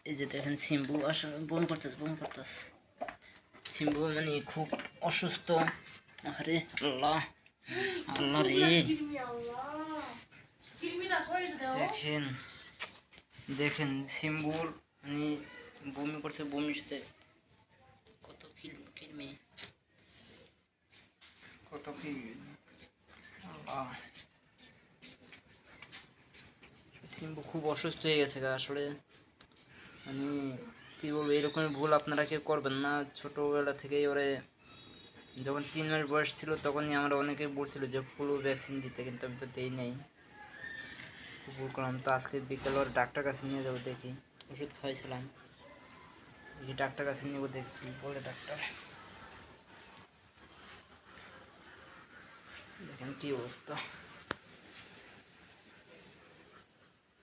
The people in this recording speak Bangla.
এই যে দেখেন সিম্বু আসলে বোন করতেছে সিম্বু মানে খুব অসুস্থ। আরে আল্লাহ আল্লাহ রে, দেখেন দেখেন সিম্বুর মানে বমি করছে, বমির সাথে কত কিরমি কত কি আল্লাহ। সিম্বু খুব অসুস্থ হয়ে গেছে আসলে, মানে কী বলবো, এরকম ভুল আপনারা কেউ করবেন না। ছোটোবেলা থেকেই ওরে যখন 3 মাস বয়স ছিল তখনই আমরা অনেকে বলছিল যে ফ্লু ভ্যাকসিন দিতে, কিন্তু আমি তো দেই নাই, খুব ভুল করলাম। তো আজকে বিকেল ওর ডাক্তার কাছে নিয়ে যাবো, দেখি ওষুধ খাওয়াইছিলাম, দেখি ডাক্তার কাছে নেবো, দেখি কী বলে ডাক্তার। দেখেন কী অবস্থা।